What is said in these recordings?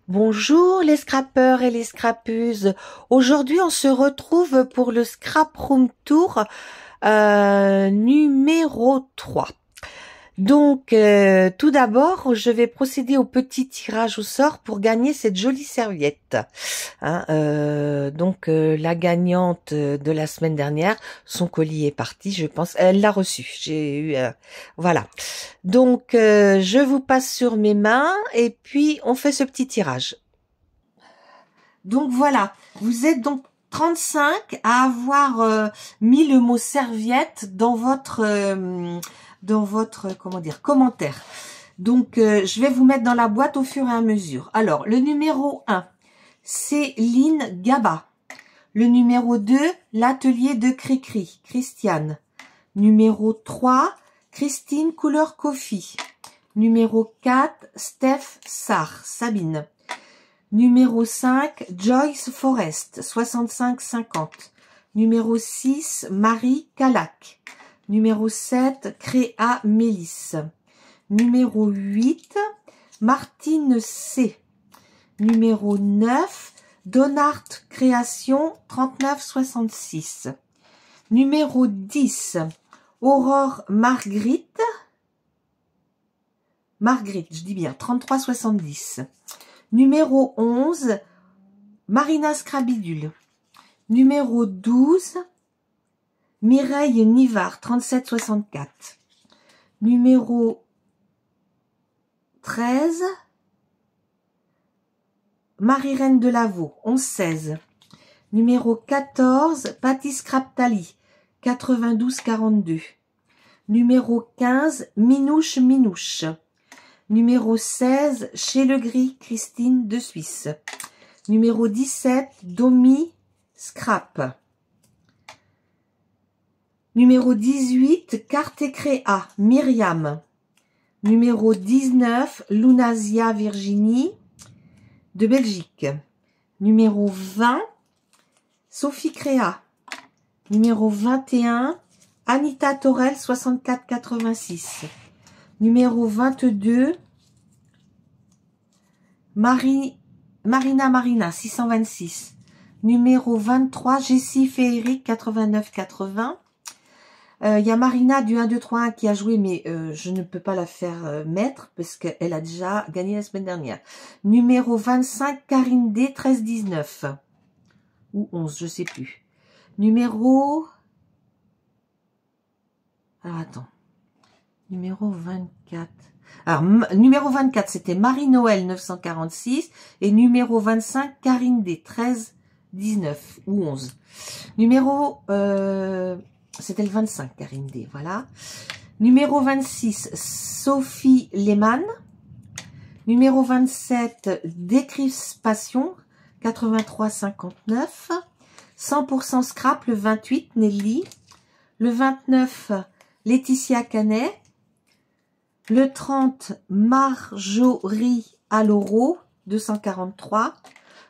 Bonjour les scrappeurs et les scrappeuses. Aujourd'hui, on se retrouve pour le Scrap Room Tour numéro 3. Donc, tout d'abord, je vais procéder au petit tirage au sort pour gagner cette jolie serviette. La gagnante de la semaine dernière, son colis est parti, je pense. Elle l'a reçu. J'ai eu, voilà. Donc, je vous passe sur mes mains et puis on fait ce petit tirage. Donc voilà, vous êtes donc 35 à avoir mis le mot serviette dans votre comment dire commentaire. Donc je vais vous mettre dans la boîte au fur et à mesure. Alors le numéro 1, c'est Lynn Gaba. Le numéro 2, l'atelier de Cricri, Christiane. Numéro 3, Christine Couleur Coffee. Numéro 4, Steph Sarr, Sabine. Numéro 5, Joyce Forest, 65-50. Numéro 6, Marie Calac. Numéro 7, Créa Mélisse. Numéro 8, Martine C. Numéro 9, Donart Création, 39-66. Numéro 10, Aurore Marguerite, je dis bien, 33-70. Numéro 11, Marina Scrabidule. Numéro 12, Mireille Nivard, 37-64. Numéro 13, Marie-Reine de Lavaux, 11-16. Numéro 14, Patty Scraptali, 92-42. Numéro 15, Minouche. Numéro 16, Chez Le Gris, Christine de Suisse. Numéro 17, Domi Scrap. Numéro 18, Carte et Créa, Myriam. Numéro 19, Lunasia Virginie, de Belgique. Numéro 20, Sophie Créa. Numéro 21, Anita Torel, 64-86. Numéro 22, Marina, 626. Numéro 23, Jessie Féeric, 89-80. Il y a Marina du 1, 2, 3, 1 qui a joué, mais je ne peux pas la faire mettre parce qu'elle a déjà gagné la semaine dernière. Numéro 25, Karine D, 13-19. Ou 11, je sais plus. Numéro... Alors, attends. Numéro 24. Alors, numéro 24, c'était Marie-Noël 946. Et numéro 25, Karine D, 13-19 ou 11. Numéro... c'était le 25, Karine D, voilà. Numéro 26, Sophie Lehmann. Numéro 27, Décrispation, 83-59. 100% Scrap, le 28, Nelly. Le 29, Laetitia Canet. Le 30, Marjorie Aloro, 243.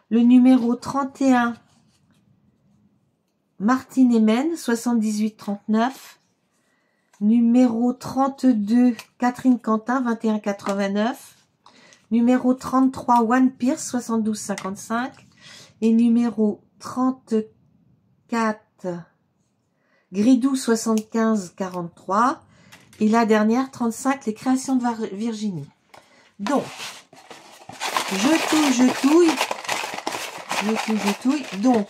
Le numéro 31, Martine Emen, 78-39. Numéro 32, Catherine Quentin, 21-89. Numéro 33, One Pierce, 72-55. Et numéro 34, Gridou, 75-43. Et la dernière, 35, les créations de Virginie. Donc, je touille. Donc,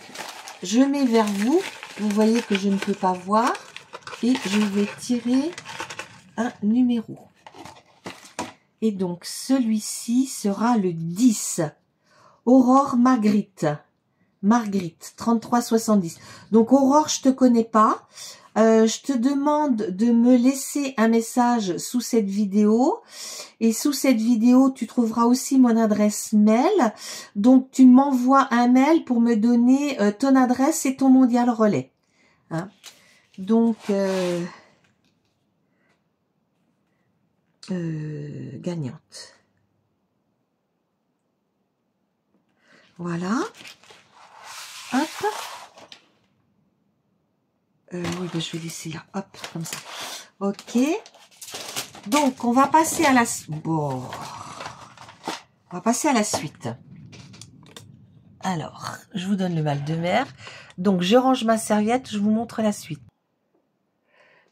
je mets vers vous. Vous voyez que je ne peux pas voir. Et je vais tirer un numéro. Et donc, celui-ci sera le 10. Aurore Marguerite, 33-70. Donc, Aurore, je te connais pas. Je te demande de me laisser un message sous cette vidéo. Et sous cette vidéo, tu trouveras aussi mon adresse mail. Donc, tu m'envoies un mail pour me donner ton adresse et ton mondial relais. Hein? Donc, gagnante. Voilà. Hop. Oui, ben, je vais laisser là. Hop, comme ça. Ok. Donc, on va passer à la... Bon. On va passer à la suite. Alors, je vous donne le mal de mer. Donc, je range ma serviette, je vous montre la suite.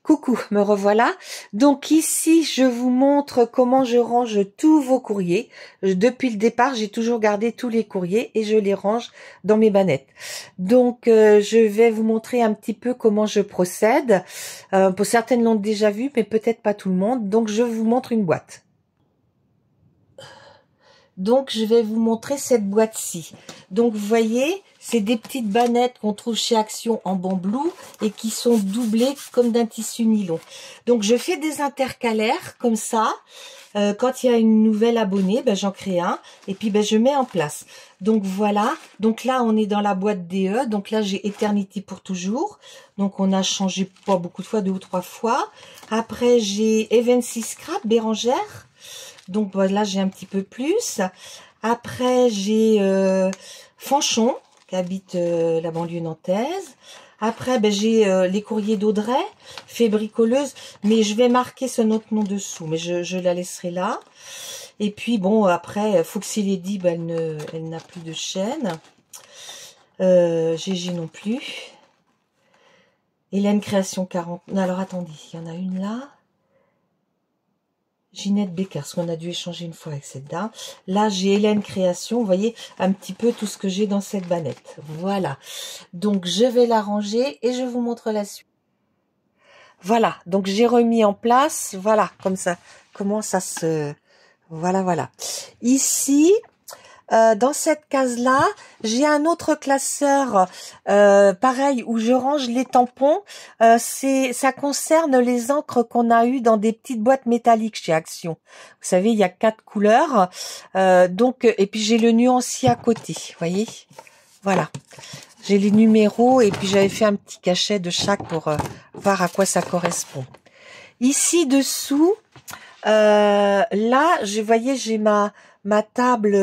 Coucou, me revoilà. Donc ici, je vous montre comment je range tous vos courriers. Depuis le départ, j'ai toujours gardé tous les courriers et je les range dans mes bannettes. Donc, je vais vous montrer un petit peu comment je procède. Pour certaines l'ont déjà vu, mais peut-être pas tout le monde. Donc, je vous montre une boîte. Donc, je vais vous montrer cette boîte-ci. Donc, vous voyez, c'est des petites bannettes qu'on trouve chez Action en bambou et qui sont doublées comme d'un tissu nylon. Donc, je fais des intercalaires comme ça. Quand il y a une nouvelle abonnée, ben, j'en crée un et puis ben, je mets en place. Donc, voilà. Donc là, on est dans la boîte DE. Donc là, j'ai Eternity pour toujours. Donc, on a changé pas beaucoup de fois, 2 ou 3 fois. Après, j'ai Evency Scrap, Bérangère. Donc voilà, j'ai un petit peu plus. Après, j'ai Fanchon, qui habite la banlieue nantaise. Après, ben, j'ai les courriers d'Audrey, fée bricoleuse. Mais je vais marquer son autre nom dessous. Mais je la laisserai là. Et puis, bon, après, Foxy Lady, ben, elle n'a plus de chaîne. Gégé non plus. Hélène Création 40. Non, alors, attendez, il y en a une là. Ginette Becker, parce qu'on a dû échanger une fois avec cette dame. Là, j'ai Hélène Création. Vous voyez un petit peu tout ce que j'ai dans cette bannette. Voilà. Donc, je vais la ranger et je vous montre la suite. Voilà. Donc, j'ai remis en place. Voilà, comme ça. Comment ça se... Voilà, voilà. Ici... dans cette case-là, j'ai un autre classeur, pareil, où je range les tampons. Ça concerne les encres qu'on a eues dans des petites boîtes métalliques chez Action. Vous savez, il y a 4 couleurs. Et puis j'ai le nuancier à côté, vous voyez. Voilà. J'ai les numéros et puis j'avais fait un petit cachet de chaque pour voir à quoi ça correspond. Ici dessous, là, vous voyez, j'ai ma table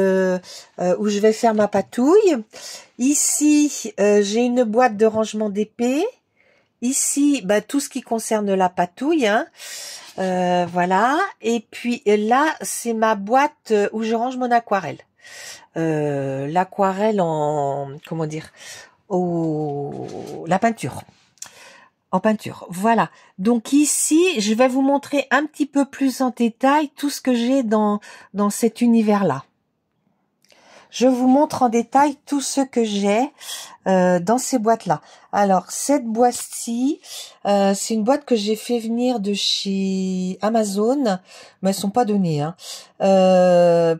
où je vais faire ma patouille. Ici, j'ai une boîte de rangement d'épée. Ici, bah, tout ce qui concerne la patouille. Hein. Voilà. Et puis là, c'est ma boîte où je range mon aquarelle. L'aquarelle en... Comment dire, la peinture. En peinture, voilà. Donc ici, je vais vous montrer un petit peu plus en détail tout ce que j'ai dans cet univers-là. Je vous montre en détail tout ce que j'ai dans ces boîtes-là. Alors, cette boîte-ci, c'est une boîte que j'ai fait venir de chez Amazon, mais elles sont pas données, hein,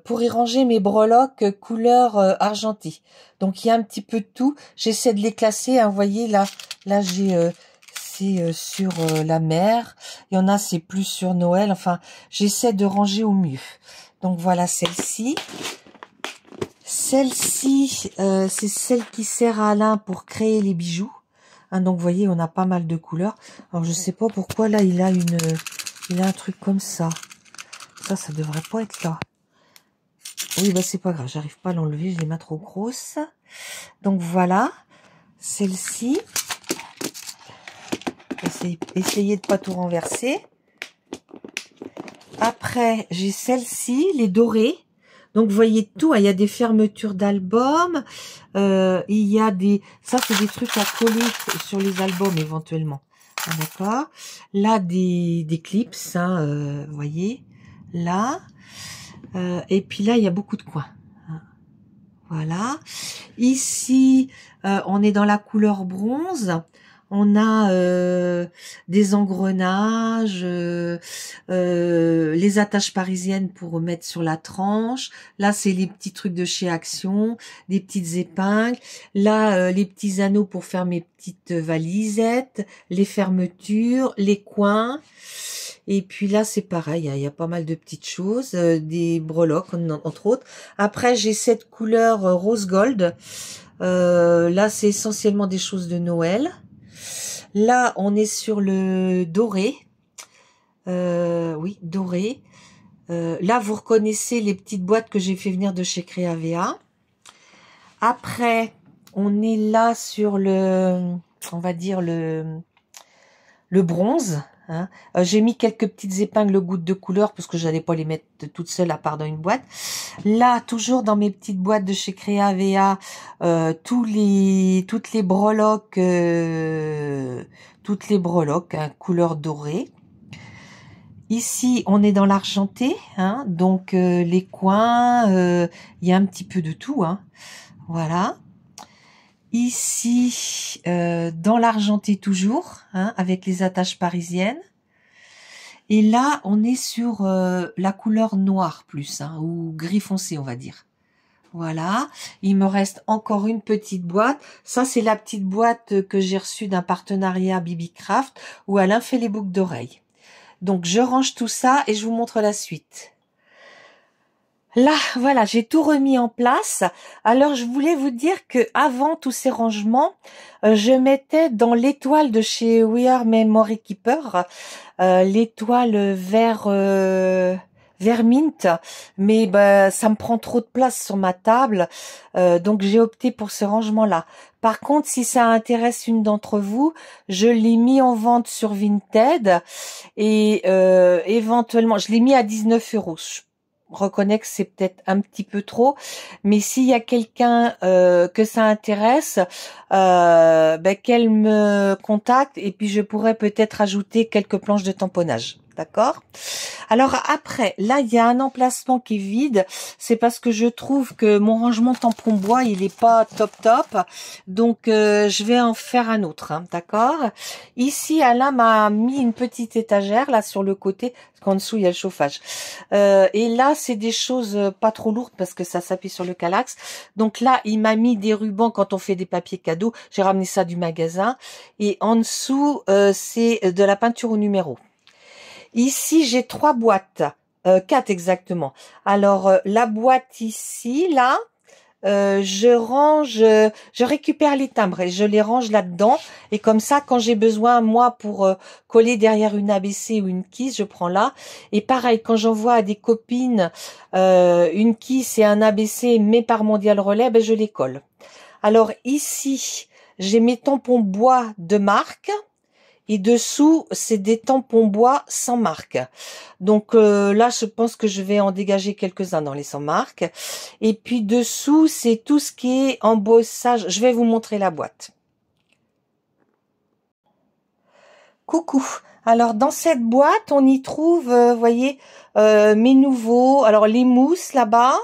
pour y ranger mes breloques couleur argentée. Donc, il y a un petit peu de tout. J'essaie de les classer, hein, vous voyez, là j'ai... c'est sur la mer. Il y en a, c'est plus sur Noël. Enfin, j'essaie de ranger au mieux. Donc, voilà celle-ci. Celle-ci, c'est celle qui sert à Alain pour créer les bijoux. Hein, donc, vous voyez, on a pas mal de couleurs. Alors, je sais pas pourquoi, là, il a un truc comme ça. Ça devrait pas être là. Oui, bah, c'est pas grave. J'arrive pas à l'enlever. Je les mets trop grosses. Donc, voilà. Celle-ci. Essayez de pas tout renverser. Après, j'ai celle-ci, les dorées. Donc, vous voyez tout. Il y a des fermetures d'albums. Il y a des... Ça, c'est des trucs à coller sur les albums, éventuellement. Ah, d'accord. Là, des clips, hein, vous voyez. Là. Et puis là, il y a beaucoup de coins. Voilà. Ici, on est dans la couleur bronze. On a des engrenages, les attaches parisiennes pour mettre sur la tranche. Là, c'est les petits trucs de chez Action, des petites épingles. Là, les petits anneaux pour faire mes petites valisettes, les fermetures, les coins. Et puis là, c'est pareil, il y a pas mal de petites choses, des breloques, entre autres. Après, j'ai cette couleur rose gold. Là, c'est essentiellement des choses de Noël. Là, on est sur le doré. Oui, doré. Là, vous reconnaissez les petites boîtes que j'ai fait venir de chez Créavea. Après, on est là sur le, on va dire le bronze. Hein. J'ai mis quelques petites épingles gouttes de couleur parce que j'allais pas les mettre toutes seules à part dans une boîte. Là, toujours dans mes petites boîtes de chez Créa VA, toutes les breloques, hein, couleur dorée. Ici, on est dans l'argenté, hein, donc les coins, il y a un petit peu de tout, hein, voilà. Ici, dans l'argenté toujours, hein, avec les attaches parisiennes. Et là, on est sur la couleur noire plus, hein, ou gris foncé, on va dire. Voilà. Il me reste encore une petite boîte. Ça, c'est la petite boîte que j'ai reçue d'un partenariat Bibi Craft, où Alain fait les boucles d'oreilles. Donc, je range tout ça et je vous montre la suite. Là, voilà, j'ai tout remis en place. Alors, je voulais vous dire que avant tous ces rangements, je mettais dans l'étoile de chez We Are Memory Keeper, l'étoile vert mint, mais bah, ça me prend trop de place sur ma table, donc j'ai opté pour ce rangement-là. Par contre, si ça intéresse une d'entre vous, je l'ai mis en vente sur Vinted et éventuellement, je l'ai mis à 19 €. Reconnais que c'est peut-être un petit peu trop, mais s'il y a quelqu'un que ça intéresse, ben, qu'elle me contacte et puis je pourrais peut-être ajouter quelques planches de tamponnage. D'accord? Alors après, là, il y a un emplacement qui est vide. C'est parce que je trouve que mon rangement tampon bois, il est pas top. Donc, je vais en faire un autre. Hein, d'accord? Ici, Alain m'a mis une petite étagère, là, sur le côté. Parce qu'en dessous, il y a le chauffage. Et là, c'est des choses pas trop lourdes parce que ça s'appuie sur le Kallax. Donc là, il m'a mis des rubans quand on fait des papiers cadeaux. J'ai ramené ça du magasin. Et en dessous, c'est de la peinture au numéro. Ici, j'ai 3 boîtes, 4 exactement. Alors, la boîte ici, là, je récupère les timbres et je les range là-dedans. Et comme ça, quand j'ai besoin, moi, pour coller derrière une ABC ou une kiss, je prends là. Et pareil, quand j'envoie à des copines une kiss et un ABC, mais par Mondial Relais, ben, je les colle. Alors ici, j'ai mes tampons bois de marque. Et dessous, c'est des tampons bois sans marque. Donc là, je pense que je vais en dégager quelques-uns dans les sans marque. Et puis dessous, c'est tout ce qui est embossage. Je vais vous montrer la boîte. Coucou. Alors dans cette boîte, on y trouve, voyez, mes nouveaux. Alors les mousses là-bas.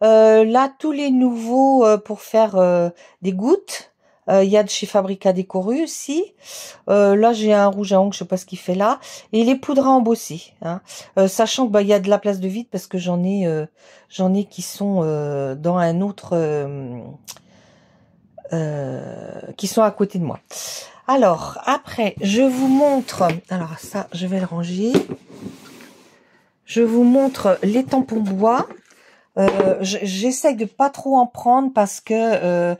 Là, tous les nouveaux pour faire des gouttes. Il y a de chez Fabrica Décoru aussi. Là, j'ai un rouge à ongles, je sais pas ce qu'il fait là. Et les poudres à embosser. Hein. Sachant que bah il y a de la place de vide parce que j'en ai qui sont dans un autre, qui sont à côté de moi. Alors après, je vous montre. Alors ça, je vais le ranger. Je vous montre les tampons bois. J'essaye de pas trop en prendre parce que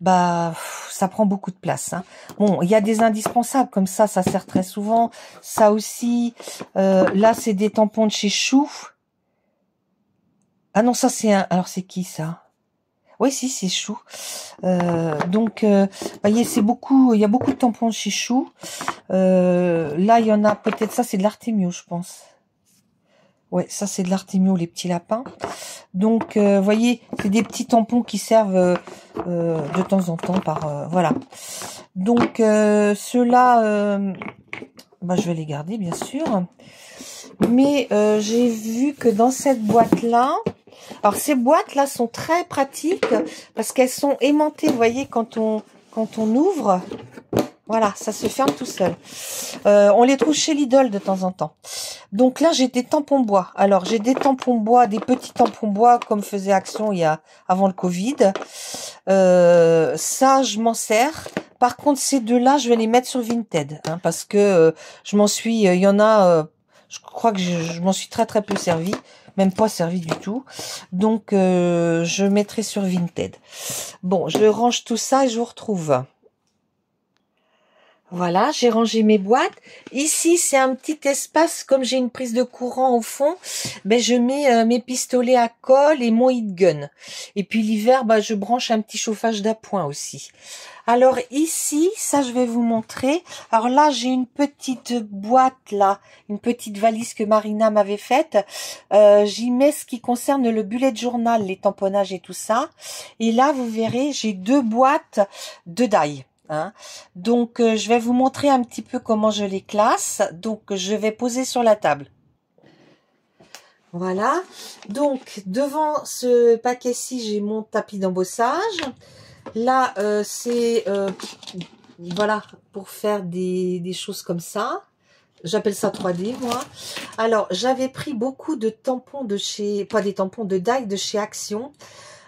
bah ça prend beaucoup de place. Hein. Bon, il y a des indispensables comme ça sert très souvent. Ça aussi, là c'est des tampons de chez Chou. Ah non, ça c'est un. Alors c'est qui ça? Oui, si c'est Chou. Donc, voyez, c'est beaucoup. Il y a beaucoup de tampons de chez Chou. Là, il y en a peut-être. Ça c'est de l'Artemio, je pense. Ouais, ça c'est de l'Artemio, les petits lapins. Donc, voyez, c'est des petits tampons qui servent de temps en temps par... voilà. Donc, ceux-là, bah, je vais les garder, bien sûr. Mais j'ai vu que dans cette boîte-là... Alors, ces boîtes-là sont très pratiques parce qu'elles sont aimantées, vous voyez, quand on ouvre... Voilà, ça se ferme tout seul. On les trouve chez Lidl de temps en temps. Donc là, j'ai des tampons bois. Alors, j'ai des tampons bois, des petits tampons bois comme faisait Action avant le Covid. Ça, je m'en sers. Par contre, ces deux-là, je vais les mettre sur Vinted. Hein, parce que je m'en suis... Il y en a... je crois que je m'en suis très peu servi. Même pas servi du tout. Donc, je mettrai sur Vinted. Bon, je range tout ça et je vous retrouve. Voilà, j'ai rangé mes boîtes. Ici, c'est un petit espace, comme j'ai une prise de courant au fond, ben je mets mes pistolets à colle et mon heat gun. Et puis l'hiver, ben, je branche un petit chauffage d'appoint aussi. Alors ici, ça je vais vous montrer. Alors là, j'ai une petite boîte là, une petite valise que Marina m'avait faite. J'y mets ce qui concerne le bullet journal, les tamponnages et tout ça. Et là, vous verrez, j'ai 2 boîtes de die. Hein. Donc, je vais vous montrer un petit peu comment je les classe. Donc, je vais poser sur la table. Voilà. Donc, devant ce paquet-ci, j'ai mon tapis d'embossage. Là, c'est voilà, pour faire des choses comme ça. J'appelle ça 3D, moi. Alors, j'avais pris beaucoup de tampons de chez... Pas des tampons, de die de chez Action.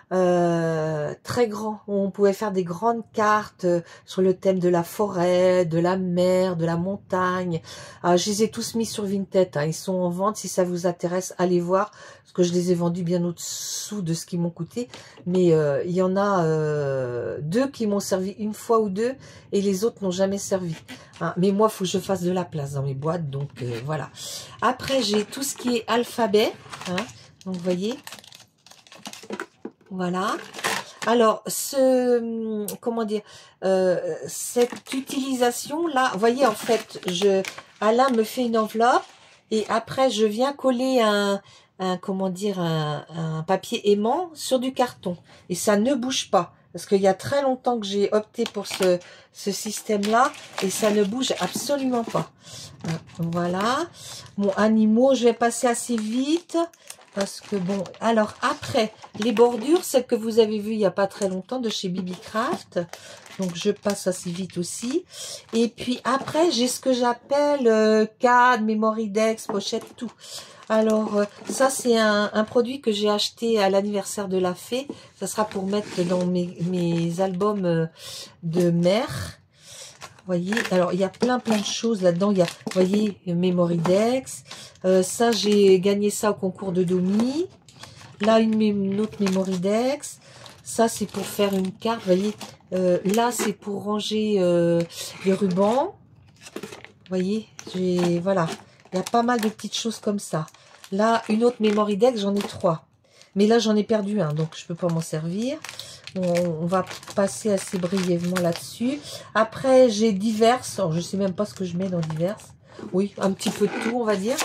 Très grand, on pouvait faire des grandes cartes sur le thème de la forêt, de la mer, de la montagne. Je les ai tous mis sur Vinted, hein. Ils sont en vente, si ça vous intéresse, allez voir, parce que je les ai vendus bien au-dessous de ce qu'ils m'ont coûté, mais il y en a 2 qui m'ont servi une fois ou 2, et les autres n'ont jamais servi, hein. Mais moi, il faut que je fasse de la place dans mes boîtes, donc voilà. Après, j'ai tout ce qui est alphabet, hein. Donc vous voyez, voilà. Alors, comment dire, cette utilisation là, vous voyez, en fait, Alain me fait une enveloppe et après je viens coller comment dire, un papier aimant sur du carton et ça ne bouge pas. Parce qu'il y a très longtemps que j'ai opté pour ce système-là et ça ne bouge absolument pas. Voilà. Mon animaux, je vais passer assez vite. Parce que bon, alors après, les bordures, celles que vous avez vues il n'y a pas très longtemps de chez Bibi Craft. Donc, je passe assez vite aussi. Et puis après, j'ai ce que j'appelle CAD, Memory Dex, pochette, tout. Alors, ça, c'est un produit que j'ai acheté à l'anniversaire de la fée. Ça sera pour mettre dans mes albums de mer. Voyez, alors il y a plein de choses là-dedans. Il y a, vous voyez, Memory Dex. Ça, j'ai gagné ça au concours de Domi. Là, une autre Memory Dex. Ça, c'est pour faire une carte. Vous voyez, là, c'est pour ranger les rubans. Vous voyez, voilà. Il y a pas mal de petites choses comme ça. Là, une autre Memory Dex, j'en ai 3. Mais là, j'en ai perdu un, donc je peux pas m'en servir. On va passer assez brièvement là-dessus. Après, j'ai diverses. Alors, je sais même pas ce que je mets dans diverses. Oui, un petit peu de tout, on va dire.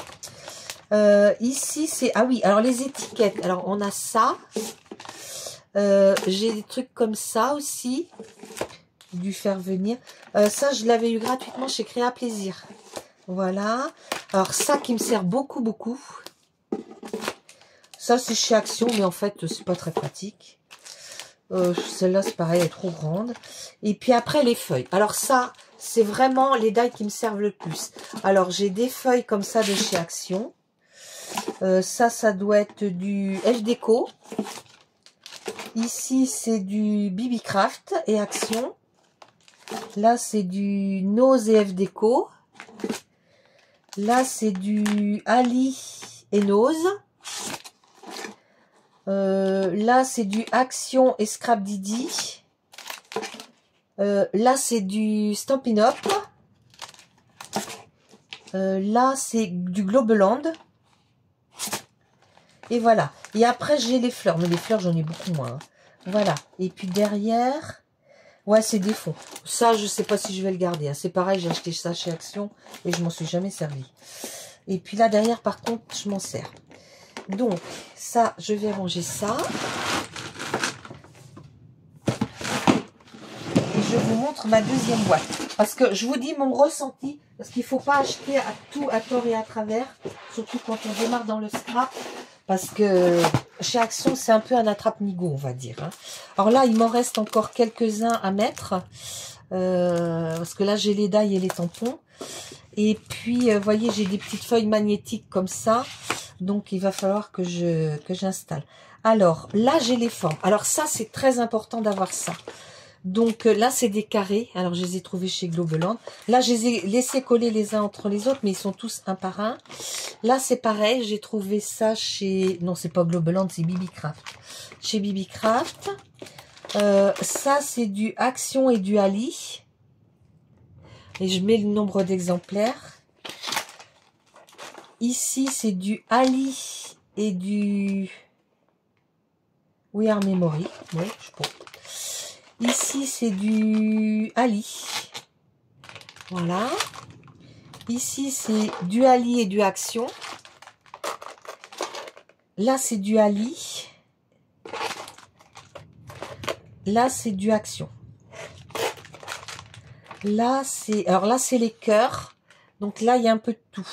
Ici, c'est... Ah oui, alors les étiquettes. Alors, on a ça. J'ai des trucs comme ça aussi. Dû faire venir. Ça, je l'avais eu gratuitement chez Créa Plaisir. Voilà. Alors, ça qui me sert beaucoup, beaucoup. Ça, c'est chez Action, mais en fait, c'est pas très pratique. Celle-là, c'est pareil, elle est trop grande. Et puis après, les feuilles. Alors ça, c'est vraiment les die qui me servent le plus. Alors, j'ai des feuilles comme ça de chez Action. Ça doit être du FDeco. Ici, c'est du Bibi Craft et Action. Là, c'est du Nose et FDeco. Là, c'est du Ali et Nose. Là, c'est du Action et Scrap Didi. Là, c'est du Stampin' Up. Là, c'est du Globeland. Et voilà. Et après, j'ai les fleurs. Mais les fleurs, j'en ai beaucoup moins. Hein. Voilà. Et puis derrière... Ouais, c'est des fonds. Ça, je sais pas si je vais le garder. Hein. C'est pareil, j'ai acheté ça chez Action et je m'en suis jamais servi. Et puis là, derrière, par contre, je m'en sers. Donc, ça, je vais ranger ça. Et je vous montre ma deuxième boîte. Parce que je vous dis mon ressenti. Parce qu'il ne faut pas acheter tout à tort et à travers. Surtout quand on démarre dans le scrap. Parce que chez Action, c'est un peu un attrape-nigo, on va dire. Hein. Alors là, il m'en reste encore quelques-uns à mettre. Parce que là, j'ai les die et les tampons. Et puis, vous voyez, j'ai des petites feuilles magnétiques comme ça. Donc, il va falloir que j'installe. Alors, là, j'ai les formes. Alors, ça, c'est très important d'avoir ça. Donc, là, c'est des carrés. Alors, je les ai trouvés chez Globeland. Là, je les ai laissés coller les uns entre les autres, mais ils sont tous un par un. Là, c'est pareil. J'ai trouvé ça chez... Non, c'est pas Globeland, c'est Bibi Craft. Chez Bibi Craft. Ça, c'est du Action et du Ali. Et je mets le nombre d'exemplaires. Ici, c'est du Ali et du We Are Memory. Oui, je pense. Ici, c'est du Ali. Voilà. Ici, c'est du Ali et du Action. Là, c'est du Ali. Là, c'est du Action. Là, c'est... Alors là, c'est les cœurs. Donc là, il y a un peu de tout.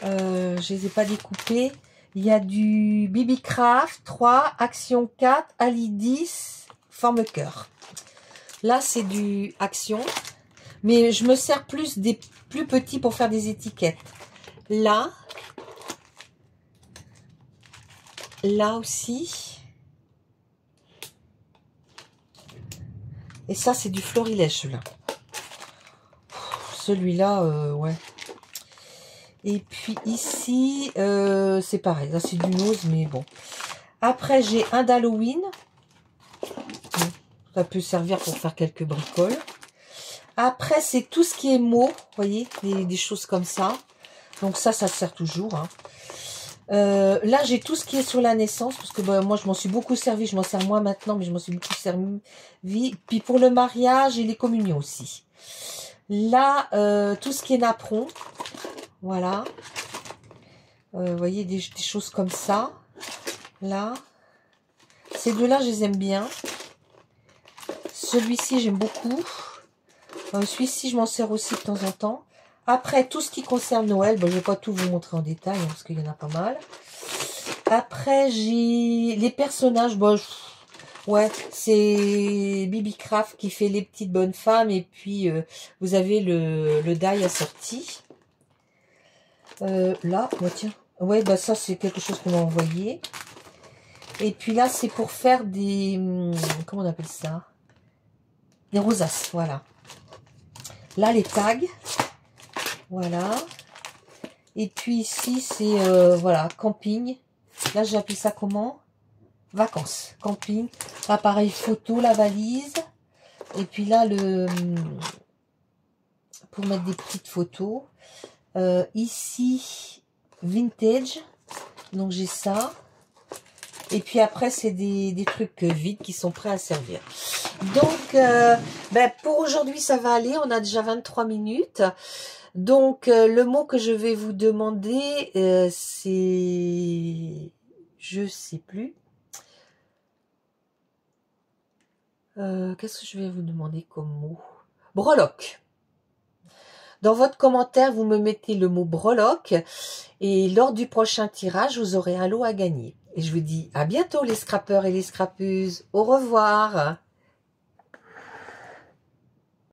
Je les ai pas découpés. Il y a du BB Craft 3, Action 4, Ali 10, forme cœur. Là, c'est du Action. Mais je me sers plus des plus petits pour faire des étiquettes. Là. Là aussi. Et ça, c'est du Florilège, celui-là. Celui-là, ouais. Et puis ici, c'est pareil. Là, c'est du Nose, mais bon. Après, j'ai un d'Halloween. Ça peut servir pour faire quelques bricoles. Après, c'est tout ce qui est mots. Vous voyez, des choses comme ça. Donc ça sert toujours. Hein. Là, j'ai tout ce qui est sur la naissance. Parce que moi, je m'en suis beaucoup servi. Je m'en sers moins maintenant, mais je m'en suis beaucoup servi. Puis pour le mariage et les communions aussi. Là, tout ce qui est napperon. Voilà. Vous voyez, des choses comme ça. Là. Ces deux-là, je les aime bien. Celui-ci, j'aime beaucoup. Celui-ci, je m'en sers aussi de temps en temps. Après, tout ce qui concerne Noël, bon, je ne vais pas tout vous montrer en détail, hein, parce qu'il y en a pas mal. Après, j'ai les personnages. Bon, ouais, c'est BB Craft qui fait les petites bonnes femmes. Et puis, vous avez le die assorti. Là, ouais, tiens. Ouais, bah ça, c'est quelque chose qu'on m'a envoyé. Et puis là, c'est pour faire des... Comment on appelle ça? Des rosaces, voilà. Là, les tags. Voilà. Et puis ici, c'est, voilà, camping. Là, j'ai appelé ça comment? Vacances. Camping. Appareil photo, la valise. Et puis là, pour mettre des petites photos. Ici, vintage. Donc, j'ai ça. Et puis après, c'est des trucs vides qui sont prêts à servir. Donc, pour aujourd'hui, ça va aller. On a déjà 23 minutes. Donc, le mot que je vais vous demander, c'est... Je sais plus. Qu'est-ce que je vais vous demander comme mot? Breloque. Dans votre commentaire, vous me mettez le mot breloque. Et lors du prochain tirage, vous aurez un lot à gagner. Et je vous dis à bientôt les scrappeurs et les scrappeuses. Au revoir.